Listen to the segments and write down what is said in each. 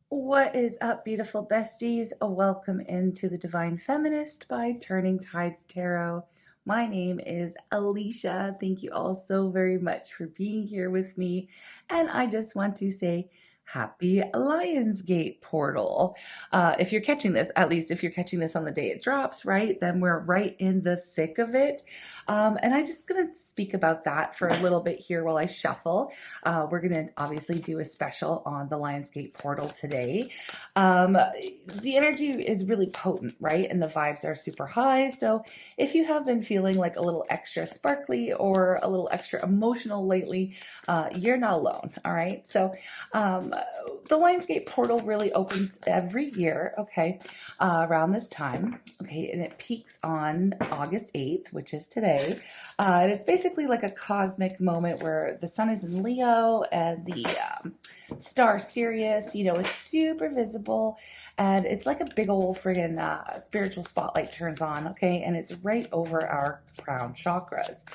What is up, beautiful besties? Welcome into the Divine Feminist by Turning Tides Tarot. My name is Alicia. Thank you all so very much for being here with me. And I just want to say happy Lionsgate Portal. If you're catching this, at least if you're catching this on the day it drops, right, then we're right in the thick of it. And I'm just going to speak about that for a little bit here while I shuffle. We're going to obviously do a special on the Lionsgate Portal today. The energy is really potent, right? And the vibes are super high. So if you have been feeling like a little extra sparkly or a little extra emotional lately, you're not alone, all right? So the Lionsgate Portal really opens every year, okay, around this time, okay, and it peaks on August 8th, which is today. And it's basically like a cosmic moment where the sun is in Leo and the star Sirius, is super visible. And it's like a big old friggin' spiritual spotlight turns on, okay? And it's right over our crown chakras.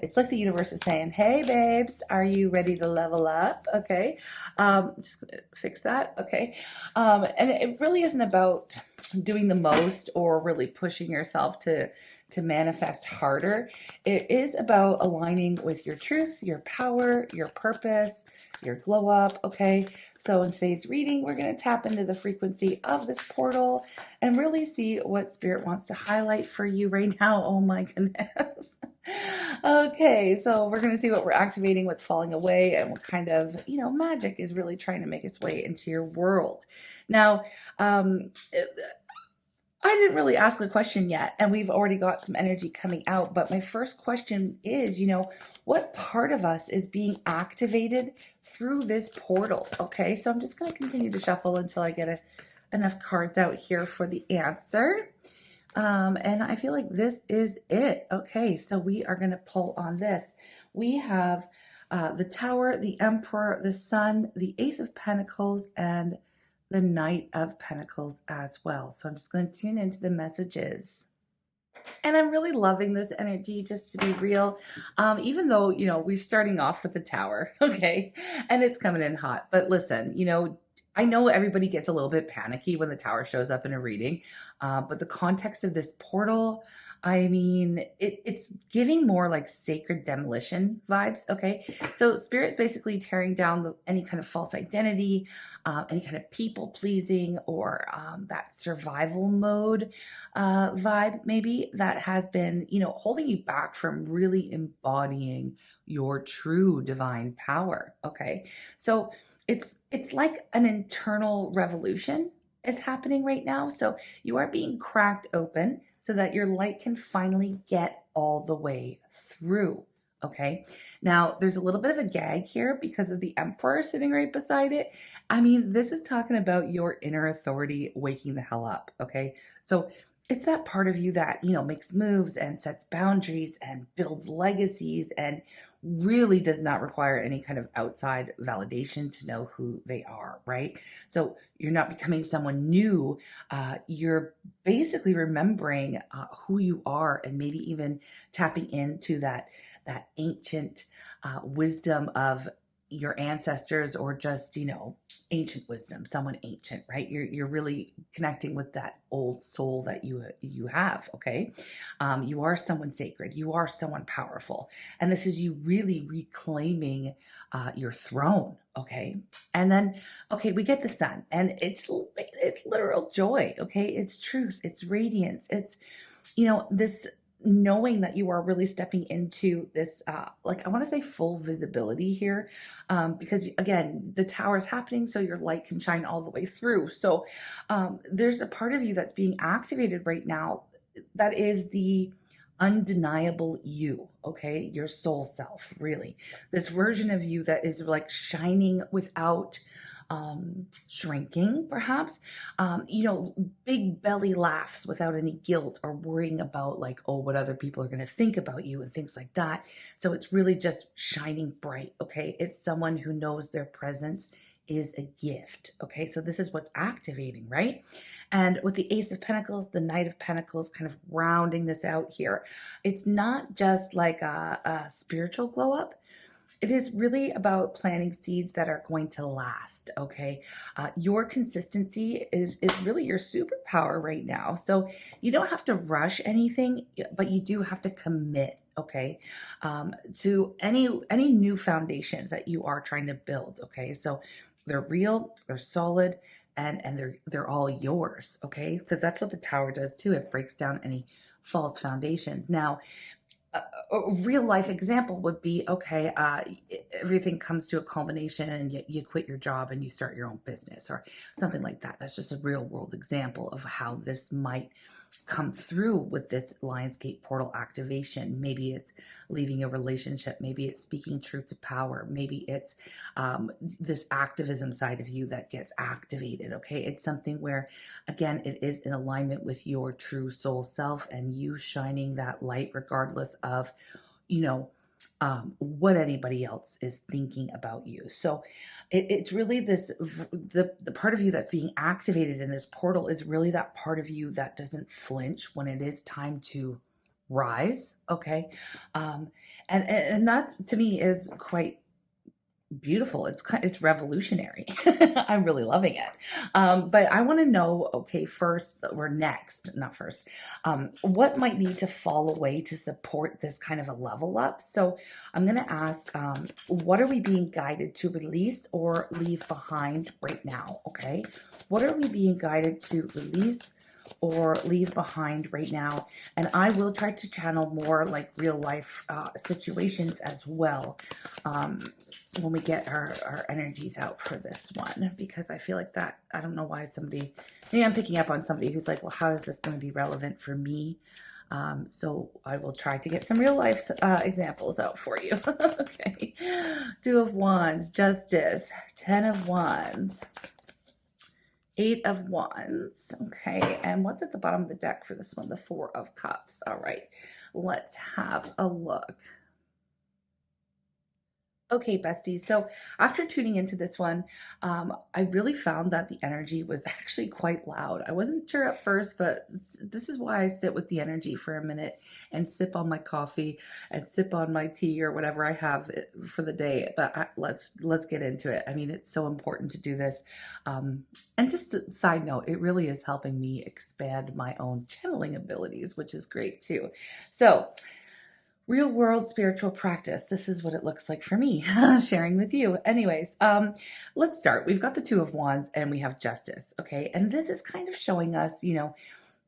It's like the universe is saying, hey, babes, are you ready to level up? Okay. Just gonna fix that. Okay. And it really isn't about doing the most or really pushing yourself to manifest harder. It is about aligning with your truth, your power, your purpose, your glow up. Okay. So in today's reading, we're going to tap into the frequency of this portal and really see what spirit wants to highlight for you right now. Oh my goodness. Okay, so we're going to see what we're activating, what's falling away, and what kind of, magic is really trying to make its way into your world. Now, I didn't really ask the question yet, and we've already got some energy coming out. But my first question is, what part of us is being activated through this portal? Okay, so I'm just going to continue to shuffle until I get enough cards out here for the answer. And I feel like this is it. Okay, so we are going to pull on this. We have the Tower, the Emperor, the Sun, the Ace of Pentacles, and the Knight of Pentacles as well. So I'm just going to tune into the messages. And I'm really loving this energy, just to be real. Even though, we're starting off with the Tower, okay? And it's coming in hot. But listen, I know everybody gets a little bit panicky when the Tower shows up in a reading. But the context of this portal, I mean, it's giving more like sacred demolition vibes, okay? So Spirit's basically tearing down any kind of false identity, any kind of people-pleasing or that survival mode vibe maybe that has been, holding you back from really embodying your true divine power, okay? So it's like an internal revolution is happening right now. So you are being cracked open so that your light can finally get all the way through. Okay. Now there's a little bit of a gag here because of the Emperor sitting right beside it. I mean, this is talking about your inner authority waking the hell up. Okay. So it's that part of you that, makes moves and sets boundaries and builds legacies and really does not require any kind of outside validation to know who they are, right? So you're not becoming someone new. You're basically remembering who you are and maybe even tapping into that ancient wisdom of your ancestors or just, ancient wisdom, someone ancient, right? You're really connecting with that old soul that you have, okay? You are someone sacred. You are someone powerful. And this is you really reclaiming your throne, okay? And then, okay, we get the sun and it's literal joy, okay? It's truth, it's radiance, it's, this knowing that you are really stepping into this, I want to say full visibility here, because again, the tower is happening so your light can shine all the way through. So there's a part of you that's being activated right now that is the undeniable you, okay? Your soul self, really. This version of you that is like shining without shrinking, perhaps, big belly laughs without any guilt or worrying about like, oh, what other people are going to think about you and things like that. So it's really just shining bright. Okay. It's someone who knows their presence is a gift. Okay. So this is what's activating, right? And with the Ace of Pentacles, the Knight of Pentacles kind of rounding this out here, it's not just like a spiritual glow up. it is really about planting seeds that are going to last. Okay. Your consistency is really your superpower right now. So you don't have to rush anything, but you do have to commit. Okay. To any new foundations that you are trying to build. Okay. So they're real, they're solid, and they're all yours. Okay. Because that's what the tower does too. It breaks down any false foundations. Now, a real life example would be, okay, everything comes to a culmination and you quit your job and you start your own business or something like that. That's just a real world example of how this might come through with this Lionsgate Portal activation. Maybe it's leaving a relationship. Maybe it's speaking truth to power. Maybe it's this activism side of you that gets activated. Okay. It's something where, again, it is in alignment with your true soul self and you shining that light regardless of, you know, what anybody else is thinking about you. So it's really this, the part of you that's being activated in this portal is really that part of you that doesn't flinch when it is time to rise. Okay. And that to me is quite beautiful. It's revolutionary. I'm really loving it. But I want to know, okay, first or next, not first, what might need to fall away to support this kind of a level up? So I'm going to ask, what are we being guided to release or leave behind right now? Okay. What are we being guided to release or leave behind right now? And I will try to channel more like real life situations as well. When we get our energies out for this one, because I feel like that, I don't know why maybe I'm picking up on somebody who's like, well, how is this going to be relevant for me? So I will try to get some real life examples out for you. Okay. Two of Wands, Justice, 10 of Wands, 8 of Wands. Okay. And what's at the bottom of the deck for this one? The 4 of Cups. All right. Let's have a look. Okay, besties. So after tuning into this one, I really found that the energy was actually quite loud. I wasn't sure at first, but this is why I sit with the energy for a minute and sip on my coffee and sip on my tea or whatever I have for the day. But let's get into it. I mean, it's so important to do this. And just a side note, it really is helping me expand my own channeling abilities, which is great too. So real world spiritual practice. This is what it looks like for me, sharing with you. Anyways, let's start. We've got the 2 of Wands and we have Justice. Okay. And this is kind of showing us, you know,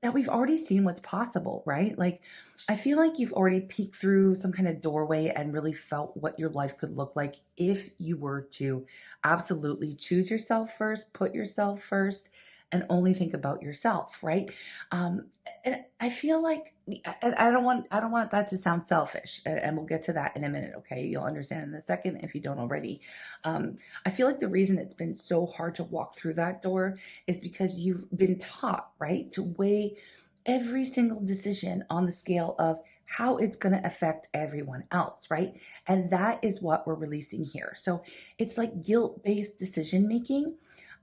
that we've already seen what's possible, right? Like, I feel like you've already peeked through some kind of doorway and really felt what your life could look like if you were to absolutely choose yourself first, put yourself first, and only think about yourself, right? And I feel like I don't want that to sound selfish, and we'll get to that in a minute. Okay, you'll understand in a second if you don't already. I feel like the reason it's been so hard to walk through that door is because you've been taught, right, to weigh every single decision on the scale of how it's going to affect everyone else, right? And that is what we're releasing here. So it's like guilt-based decision making.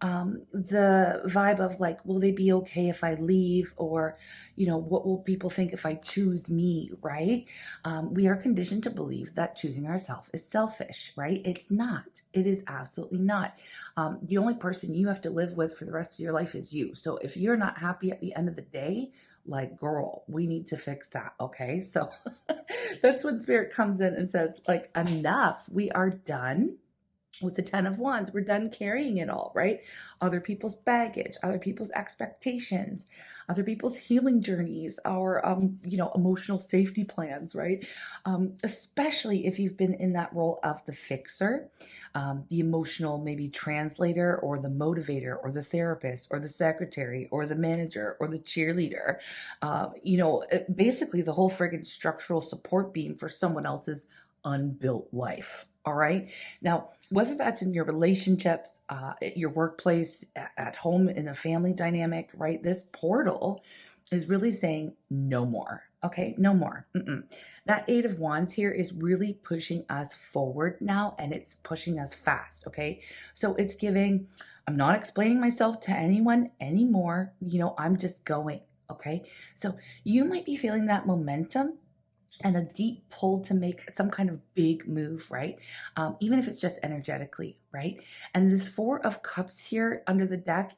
The vibe of like, will they be okay if I leave? Or, you know, what will people think if I choose me, right? We are conditioned to believe that choosing ourselves is selfish, right? It's not. It is absolutely not. The only person you have to live with for the rest of your life is you. So if you're not happy at the end of the day, like, girl, we need to fix that, okay? So that's when Spirit comes in and says, like, enough. We are done with the 10 of Wands. We're done carrying it all, right? Other people's baggage, other people's expectations, other people's healing journeys, our, you know, emotional safety plans, right? Especially if you've been in that role of the fixer, the emotional maybe translator or the motivator or the therapist or the secretary or the manager or the cheerleader, you know, basically the whole friggin' structural support beam for someone else's unbuilt life. All right. Now, whether that's in your relationships, at your workplace, at home, in a family dynamic, right? This portal is really saying no more. Okay. No more. That 8 of Wands here is really pushing us forward now, and it's pushing us fast. Okay. So it's giving, I'm not explaining myself to anyone anymore. You know, I'm just going. Okay. So you might be feeling that momentum and a deep pull to make some kind of big move, right? Even if it's just energetically, right? And this Four of Cups here under the deck,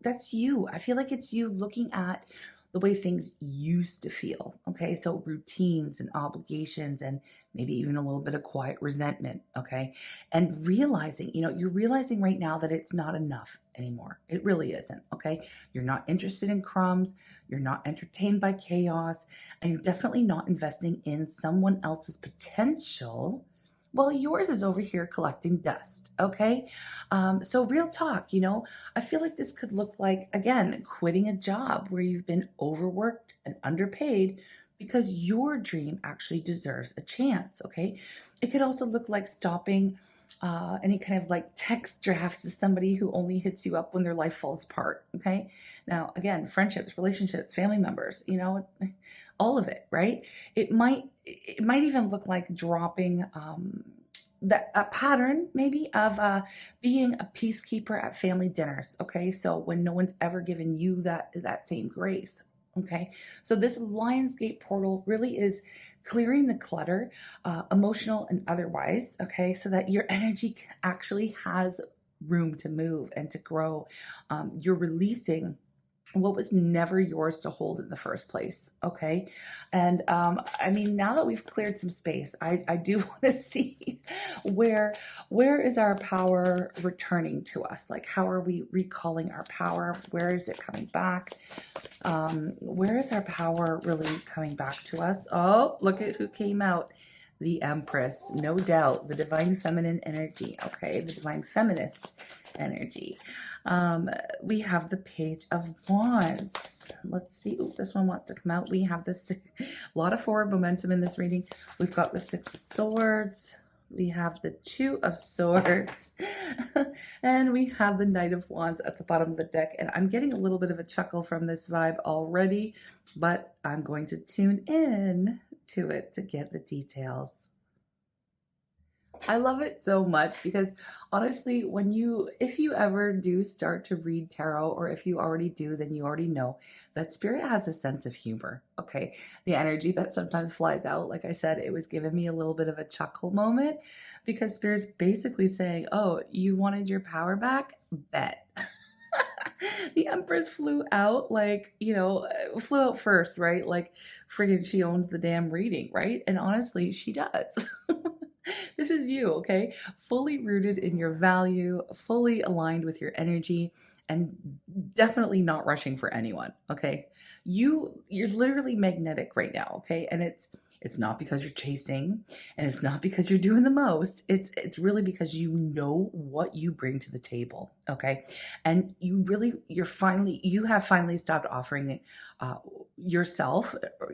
that's you. I feel like it's you looking at the way things used to feel. Okay. So routines and obligations and maybe even a little bit of quiet resentment. Okay. And realizing, you're realizing right now that it's not enough anymore. It really isn't. Okay. You're not interested in crumbs. You're not entertained by chaos. And you're definitely not investing in someone else's potential. Well, yours is over here collecting dust. Okay. So real talk, I feel like this could look like, again, quitting a job where you've been overworked and underpaid because your dream actually deserves a chance. Okay. It could also look like stopping any kind of like text drafts to somebody who only hits you up when their life falls apart. Okay. Now, again, friendships, relationships, family members, all of it, right? It might even look like dropping that a pattern maybe of being a peacekeeper at family dinners. Okay, so when no one's ever given you that same grace. Okay, so this Lionsgate portal really is clearing the clutter, emotional and otherwise. Okay, so that your energy actually has room to move and to grow. You're releasing what was never yours to hold in the first place. Okay. And I mean, now that we've cleared some space, I do want to see where is our power returning to us? Like, how are we recalling our power? Where is it coming back? Where is our power really coming back to us? Oh, look at who came out. The Empress, no doubt, the divine feminine energy. Okay, the divine feminist energy. We have the Page of Wands. Let's see. Ooh, this one wants to come out. We have this, a lot of forward momentum in this reading. We've got the Six of Swords. We have the Two of Swords. And we have the Knight of Wands at the bottom of the deck. And I'm getting a little bit of a chuckle from this vibe already, but I'm going to tune in to it to get the details. I love it so much because honestly, if you ever do start to read tarot, or if you already do, then you already know that spirit has a sense of humor. Okay. The energy that sometimes flies out, like I said, it was giving me a little bit of a chuckle moment because spirit's basically saying, oh, you wanted your power back? Bet. The Empress flew out flew out first, right? Like friggin' she owns the damn reading, right? And honestly, she does. This is you, okay? Fully rooted in your value, fully aligned with your energy, and definitely not rushing for anyone, okay? You're literally magnetic right now, okay? And it's not because you're chasing, and it's not because you're doing the most. It's really because you know what you bring to the table, okay? And you have finally stopped offering yourself or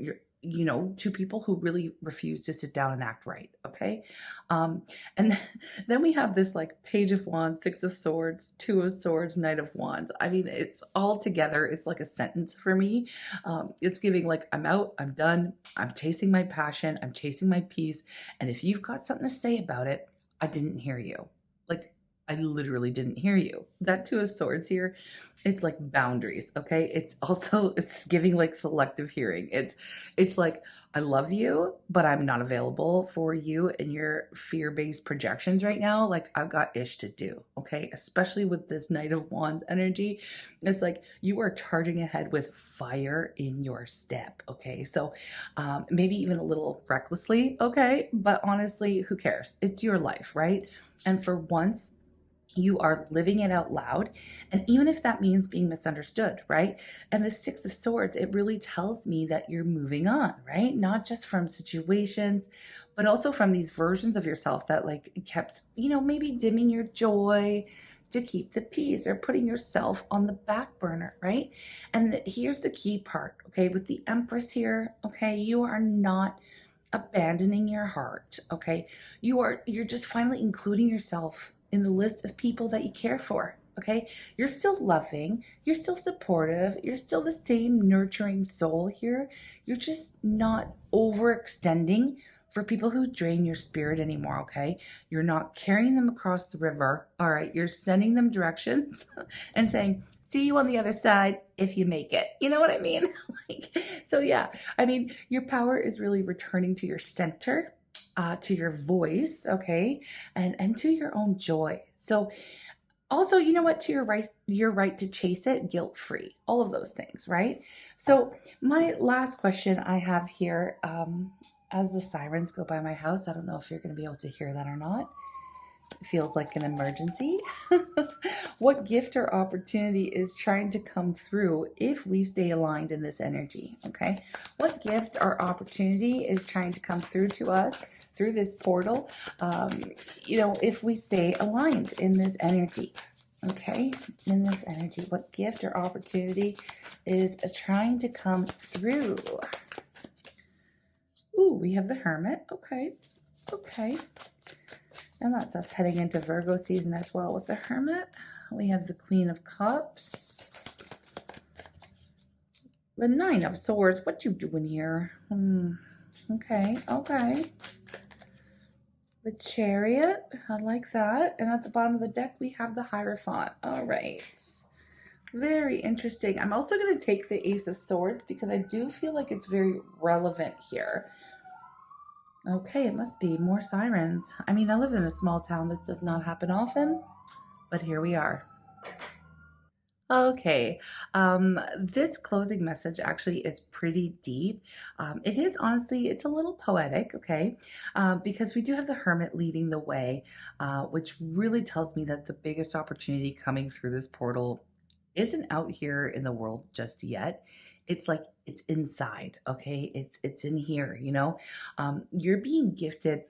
to people who really refuse to sit down and act right. Okay. And then we have this like Page of Wands, Six of Swords, Two of Swords, Knight of Wands. I mean, it's all together. It's like a sentence for me. It's giving like, I'm out, I'm done. I'm chasing my passion. I'm chasing my peace. And if you've got something to say about it, I didn't hear you. Like, I literally didn't hear you. That Two of Swords here, it's like boundaries, okay? It's giving like selective hearing. It's like, I love you, but I'm not available for you and your fear-based projections right now. Like, I've got ish to do, okay? Especially with this Knight of Wands energy. It's like you are charging ahead with fire in your step, okay? So maybe even a little recklessly, okay? But honestly, who cares? It's your life, right? And for once, you are living it out loud. And even if that means being misunderstood, right? And the Six of Swords, it really tells me that you're moving on, right? Not just from situations, but also from these versions of yourself that like kept, maybe dimming your joy to keep the peace or putting yourself on the back burner, right? And here's the key part, okay? With the Empress here, okay, you are not abandoning your heart, okay? You're just finally including yourself in the list of people that you care for, okay? You're still loving, you're still supportive, you're still the same nurturing soul here. You're just not overextending for people who drain your spirit anymore, okay? You're not carrying them across the river, all right? You're sending them directions and saying, See you on the other side if you make it. You know what I mean? Like, so yeah, I mean, your power is really returning to your center, to your voice, okay, and to your own joy. So also, you know what, to your right to chase it guilt free, all of those things, right? So my last question I have here, as the sirens go by my house, I don't know if you're going to be able to hear that or not. It feels like an emergency. What gift or opportunity is trying to come through if we stay aligned in this energy? Okay, what gift or opportunity is trying to come through to us through this portal, if we stay aligned in this energy? Okay, in this energy, what gift or opportunity is trying to come through? Ooh, we have the Hermit. Okay. And that's us heading into Virgo season as well with the Hermit. We have the Queen of Cups. The Nine of Swords. What you doing here? Okay. The Chariot. I like that. And at the bottom of the deck, we have the Hierophant. All right. Very interesting. I'm also going to take the Ace of Swords because I do feel like it's very relevant here. Okay, it must be more sirens. I mean, I live in a small town. This does not happen often, but here we are. Okay, this closing message actually is pretty deep. It is honestly, it's a little poetic, okay, because we do have the Hermit leading the way, which really tells me that the biggest opportunity coming through this portal isn't out here in the world just yet. It's like it's inside, okay? It's in here, you know. You're being gifted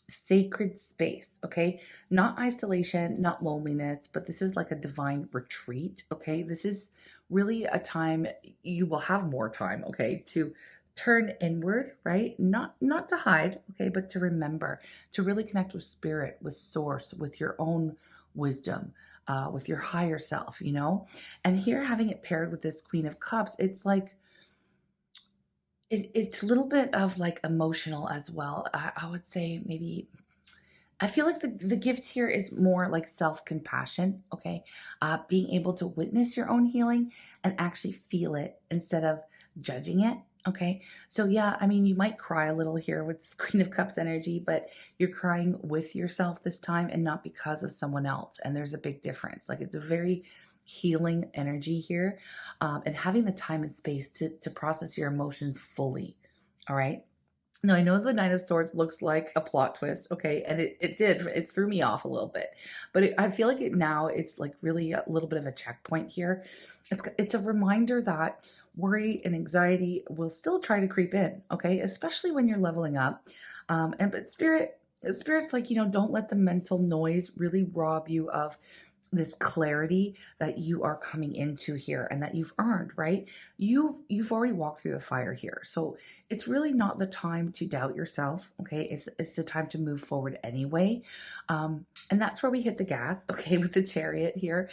sacred space, okay? Not isolation, not loneliness, but this is like a divine retreat, okay? This is really a time you will have more time, okay, to turn inward, right? Not to hide, okay, but to remember, to really connect with spirit, with source, with your own wisdom, with your higher self, you know? And here having it paired with this Queen of Cups, it's like it's a little bit of like emotional as well. I would say maybe I feel like the gift here is more like self-compassion, okay? Being able to witness your own healing and actually feel it instead of judging it, okay? So yeah, I mean, you might cry a little here with this Queen of Cups energy, but you're crying with yourself this time and not because of someone else. And there's a big difference. Like it's a very healing energy here, and having the time and space to process your emotions fully, all right? Now, I know the Nine of Swords looks like a plot twist, okay, and it did. It threw me off a little bit, but I feel like it's like really a little bit of a checkpoint here. It's a reminder that worry and anxiety will still try to creep in, okay, especially when you're leveling up. But spirit's like, don't let the mental noise really rob you of this clarity that you are coming into here and that you've earned, right? You've already walked through the fire here. So it's really not the time to doubt yourself, okay? It's the time to move forward anyway. And that's where we hit the gas, okay, with the Chariot here.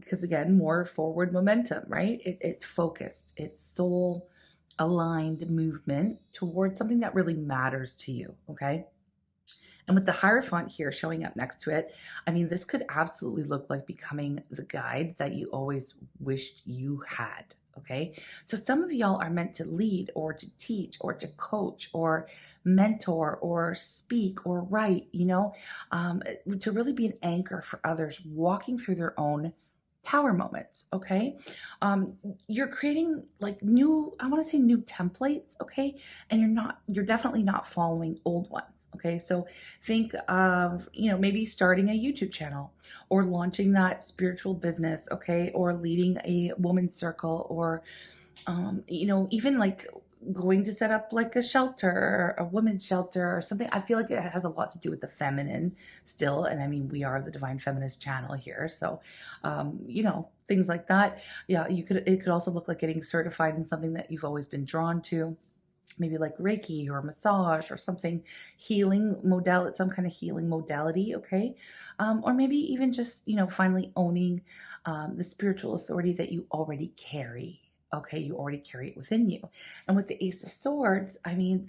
Because again, more forward momentum, right? It's focused, it's soul aligned movement towards something that really matters to you, okay? And with the Hierophant here showing up next to it, I mean, this could absolutely look like becoming the guide that you always wished you had. Okay. So some of y'all are meant to lead or to teach or to coach or mentor or speak or write, to really be an anchor for others walking through their own power moments. Okay. You're creating like I want to say new templates. Okay. And you're definitely not following old ones. Okay. So think of, maybe starting a YouTube channel or launching that spiritual business. Okay. Or leading a woman's circle or, even like going to set up like a shelter, a women's shelter or something. I feel like it has a lot to do with the feminine still. And I mean, we are the Divine Feminist channel here. So, things like that. Yeah, it could also look like getting certified in something that you've always been drawn to. Maybe like Reiki or massage or something some kind of healing modality, okay? Or maybe even just, finally owning the spiritual authority that you already carry. Okay, you already carry it within you. And with the Ace of Swords, I mean,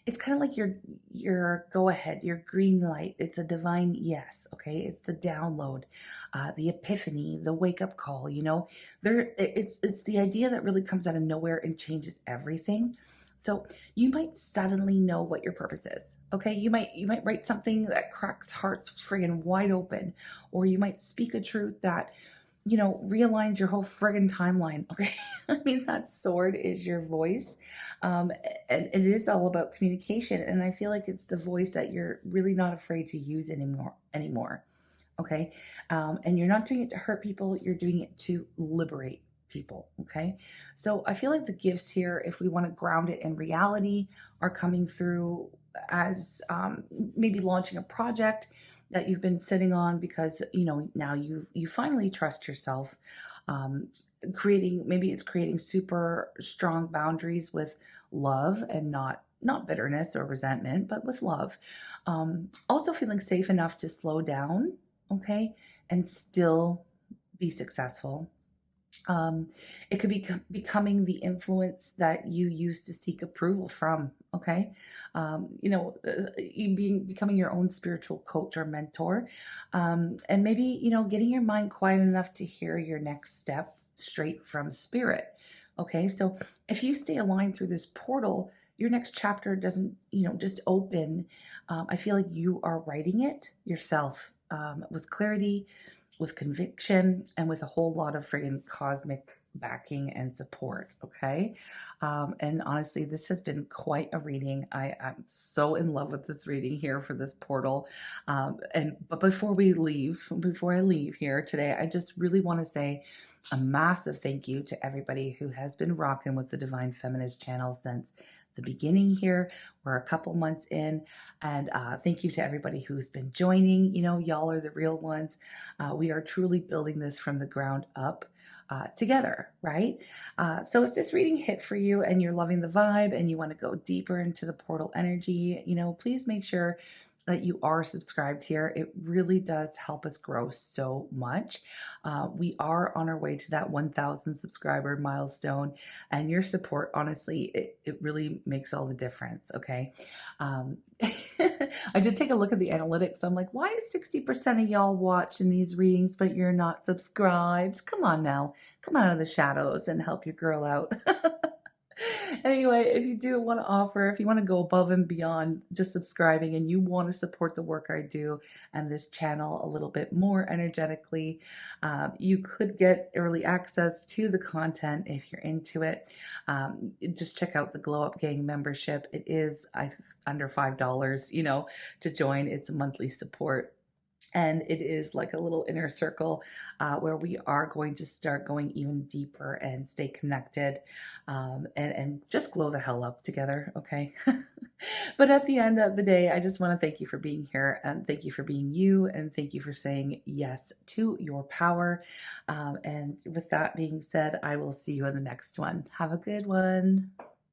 it's kind of like your go ahead, your green light. It's a divine yes. Okay, it's the download, the epiphany, the wake up call. It's the idea that really comes out of nowhere and changes everything. So you might suddenly know what your purpose is. Okay, you might write something that cracks hearts friggin' wide open, or you might speak a truth that realigns your whole friggin' timeline. Okay. I mean, that sword is your voice. Um, and it is all about communication. And I feel like it's the voice that you're really not afraid to use anymore. Okay. And you're not doing it to hurt people. You're doing it to liberate people. Okay. So I feel like the gifts here, if we want to ground it in reality, are coming through as maybe launching a project that you've been sitting on because now you finally trust yourself. um, creating super strong boundaries with love, and not bitterness or resentment, but with love. Also feeling safe enough to slow down, okay, and still be successful. um, it could be becoming the influence that you used to seek approval from. Okay. You becoming your own spiritual coach or mentor. And maybe, getting your mind quiet enough to hear your next step straight from spirit. Okay. So if you stay aligned through this portal, your next chapter doesn't, just open. I feel like you are writing it yourself, with clarity, with conviction, and with a whole lot of friggin' cosmic backing and support. Okay. And honestly, this has been quite a reading. I'm so in love with this reading here for this portal. But before I leave here today, I just really want to say a massive thank you to everybody who has been rocking with the Divine Feminist channel since the beginning here. We're a couple months in, and thank you to everybody who's been joining. Y'all are the real ones. We are truly building this from the ground up together, right? So if this reading hit for you and you're loving the vibe and you want to go deeper into the portal energy, please make sure that you are subscribed here. It really does help us grow so much. We are on our way to that 1,000 subscriber milestone, and your support, honestly, it really makes all the difference. Okay. I did take a look at the analytics. I'm like, why is 60% of y'all watching these readings, but you're not subscribed? Come on now, come out of the shadows and help your girl out. Anyway, if you do want to offer, if you want to go above and beyond just subscribing and you want to support the work I do and this channel a little bit more energetically, you could get early access to the content if you're into it. Just check out the Glow Up Gang membership. It is under $5, to join. It's a monthly support. And it is like a little inner circle where we are going to start going even deeper and stay connected, and just glow the hell up together, okay? But at the end of the day, I just want to thank you for being here, and thank you for being you, and thank you for saying yes to your power. And with that being said, I will see you in the next one. Have a good one.